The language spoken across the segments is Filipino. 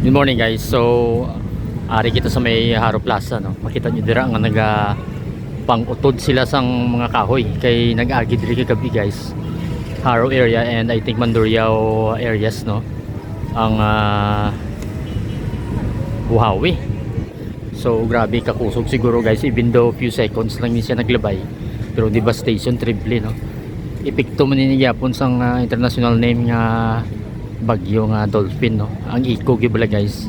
Good morning guys. So ari kita sa may Haro Plaza no. Makita niyo dira nga naga pang-utod sila sang mga kahoy kay nag-agi diri kagabi guys. Haro area and I think Mandurriao areas no. Ang Buhawi. So grabe kakusog siguro guys, even though few seconds lang ni siya naglabay. Pero devastation triple no. Epekto man ni gyapon sang international name nga bagyo nga dolphin no. Ang iko gibala guys,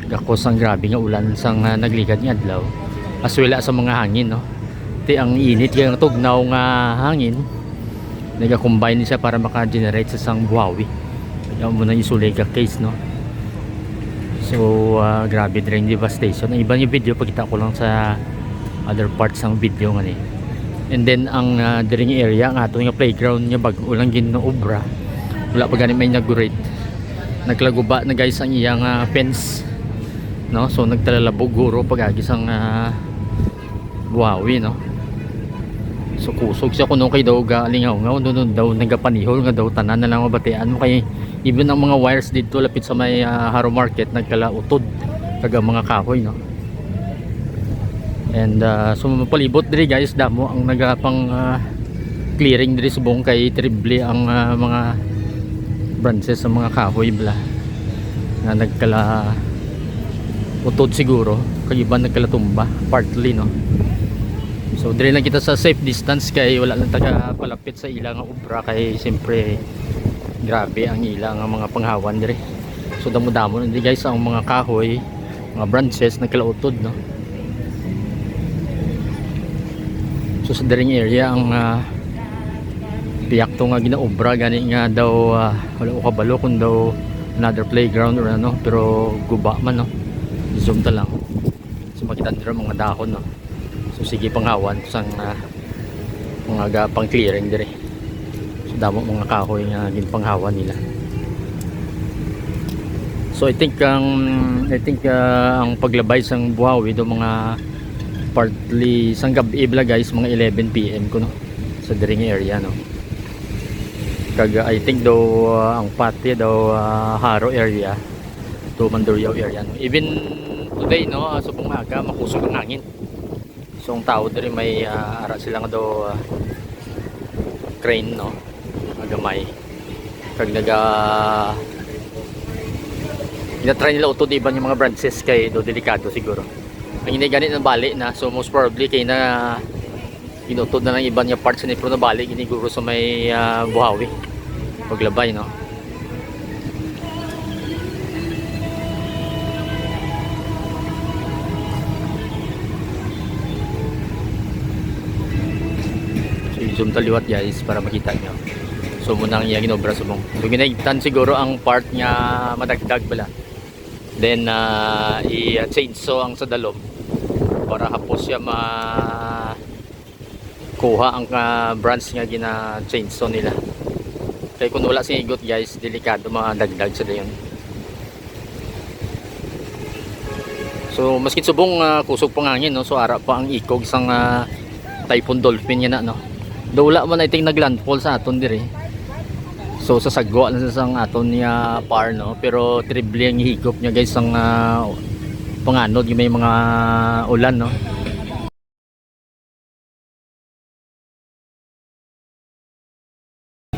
gakos ang grabe nga ulan sang nagligad nga adlaw as well sa mga hangin no. Ti ang init nga tugnaw nga hangin naga-combine siya para maka-generate sa sang Buhawi. Kaya mo na Isulega case no. So grabe din devastation. Ang iba yung video pagkita ko lang sa other parts ng video nga ni. And then ang diring area ang ato nga playground nga bag ulang ginoobra. Wala pa gani may inaugurate. Naglaguba na guys ang iyang fence no. So nagtalalabog guro pagagis ang Buhawi no. So kusog siya kuno kay daw galingaw nun daw nagapanihol nga daw tanan na lang mabatian mo kay even ang mga wires dito lapit sa may Haro Market nagkalautod kaga mga kahoy no. And so mapalibot diri guys damo ang nagapang clearing diri subong kay triple ang mga branches sa mga kahoy bla na nagkala utod siguro kay iba nagkala tumba partly no. So dire lang kita sa safe distance kay wala lang taga palapit sa ilang obra kay siyempre grabe ang ilang mga panghawan dire. So damo-damo na guys ang mga kahoy, mga branches nagkalautod no. So sa diring area ang piyak to nga ginaobra gani nga daw wala ko kabalo kung daw another playground or ano pero guba man no. Zoom ta lang. So makita dira mga dahon no. So sige panghawan sang mga pang clearing dire. So damo mga kahoy nga ginpanghawan nila. So I think ang paglabay sang Buhawi do mga partly sang gabi bla guys mga 11 PM ko no sa diring area no. Kaga I think daw ang pati daw Haro area to Mandurriao area no. Even today no subong maaga makusog ang hangin. So ang tao diri may ara sila nga daw crane no agamay kag ina-try nila utod iban yung mga branches kay do delikado siguro. Ang ini ganit ng bali na so most probably kay na inutod na lang iban nga parts ni pro na bali giniguro sa may Buhawi paglabay no. Zoom taliwat guys para makita nyo. So munang iya ginobra subong. So ginaitan siguro ang part nga madagdag bala. Then i-chainsaw ang sa dalom para hapos siya kuha ang branch nga gina-chainsaw nila. Kaya kung wala sing igot guys, delikado madagdag sa dayon. So maski subong kusog pangangin no. So ara pa ang ikog sang typhoon dolphin nga na no. Do wala man I think naglandfall sa aton diri. So sa sagwa na sa sang aton niya par no, pero triple ang higop niya guys ang panganod yung may mga ulan no.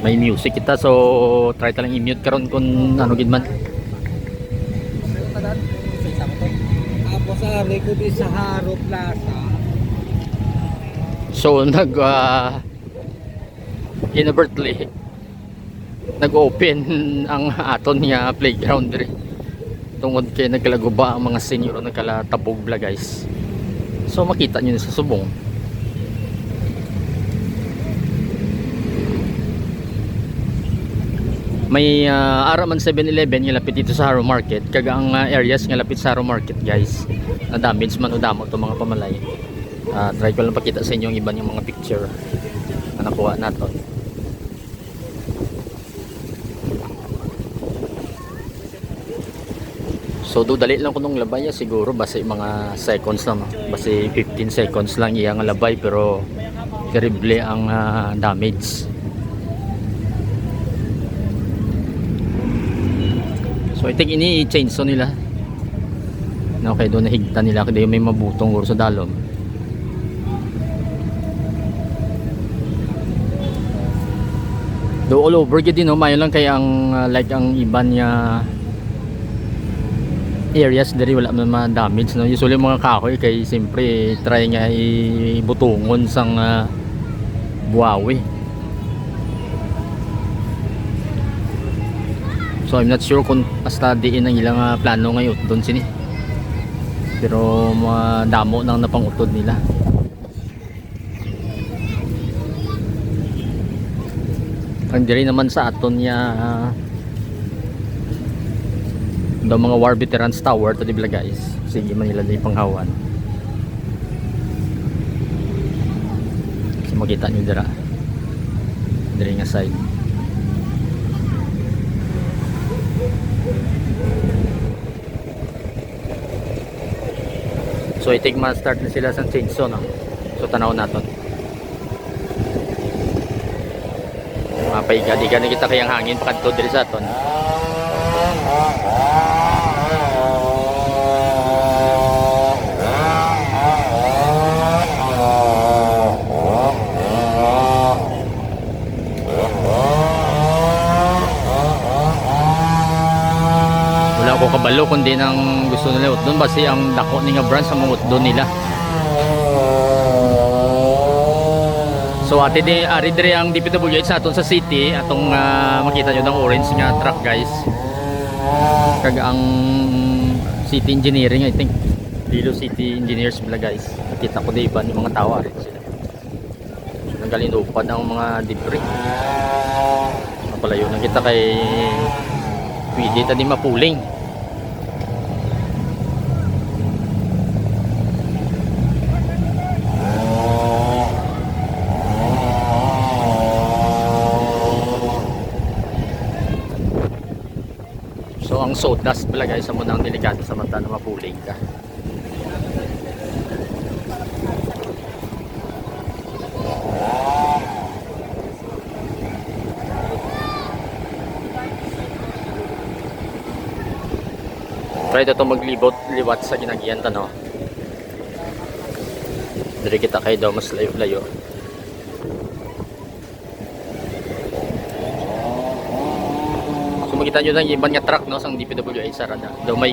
May music kita so try ta lang i-mute karon kung ano gid man. Tapos sa likod sa Haro Plaza. So inadvertently nag-open ang aton niya playground diri tungod kay nagkalaguba ang mga senior o nagkalatabog bla guys. So makita niyo sa subong may Araman 7-Eleven nga lapit dito sa Haro Market kaga ang areas nga lapit sa Haro Market guys na damage man o damo to mga pamalay. Try ko lang pakita sa inyo yung iba yung mga picture na nakuha natin. So do dali lang kunong labay siguro base mga seconds lang no? Base 15 seconds lang iya nga labay pero terrible ang damage. So I think ini i-chainsaw nila No, kay doon nahigta nila kaya may mabutong guro sa dalom. Do all over gid din no, mayo lang kay ang like ang iban niya areas diri wala man damage no. Usually mga kahoy kay siyempre try nga ibutungon sang buhawi. So I'm not sure kung hasta diin ang ilang plano ngayon doon sini. Pero mga damo nang napangutod nila. Ang diri naman sa aton niya daw mga war veterans tower to dibla guys. Sige man nila di panghawan. So makita niyo dira. Diri nga side. So itig ma-start na sila sa chainsaw no. So tanaw naton. Mapaiga-iga na kita kayang hangin pakadto diri sa aton. Wala ko kabalo kundi nang gusto nila utdon basi ang dako ni nga branch sa mga utdon nila. So ate di ari dire ang DPWH sa aton sa city atong makita nyo ng orange nga truck guys. Kag ang city engineering I think Lilo City Engineers pala guys. Nakita ko di iba yung mga tao ari sila. So nanggalin upad ang mga debris. Napalayo na kita kay pwede tadi mapuling. So ang sawdust pala guys, amo nang delikado sa mata na mapuling ka. Try to maglibot liwat sa ginagiyan tano. Diri kita kay daw mas layo-layo. Makita nyo lang yung iban nga truck no sang DPWH sarada daw may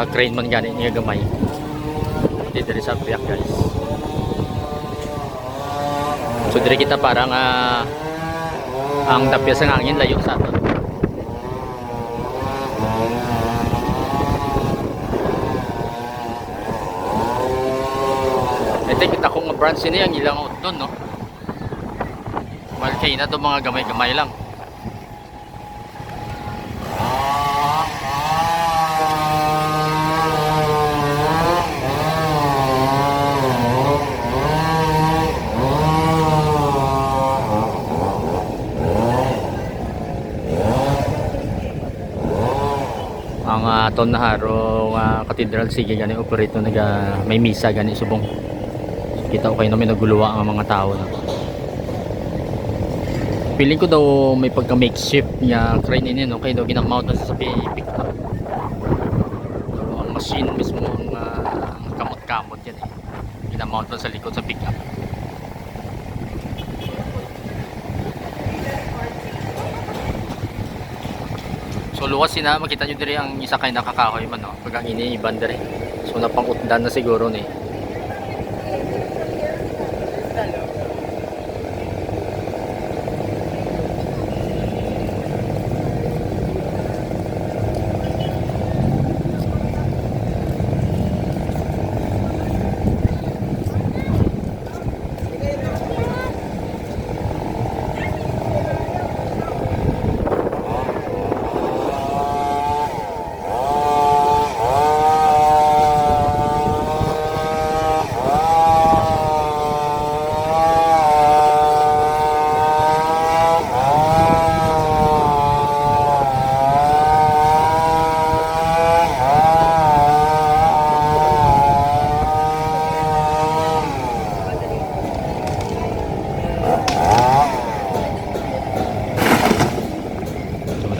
crane man gani nga gamay hindi diri sa piyak guys. So diri kita parang ang tapya sa hangin layo sa aton. Ito kita kung nga branch ini ang ilang utdon no malkay na to mga gamay-gamay lang. Ang aton na haro cathedral sige gani operate naga may misa gani subong. So, kita ko kayo namin naguluwa ang mga tao na. Feeling ko daw may pagka makeshift nga crane ini no kay daw ginamount na sa pick up. So, ang machine mismo ang kamot-kamot yan eh. Ginamount na sa likod sa pick up. So luwas sina makita nyo diri ang isa kay nakakahoy man no pag ang iniiban diri. So napangutdan na siguro ni.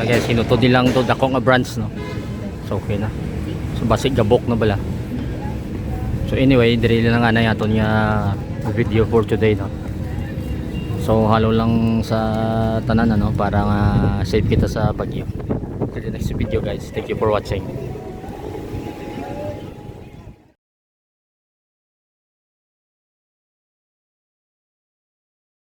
Guys, hinutod nilang to dako nga branch no. So okay na. So basig gabok na bala. So anyway, diri lang nga na yaton nga video for today, no. So halo lang sa tanan, ano, para nga safe kita sa bagyo. Till the next video guys. Thank you for watching.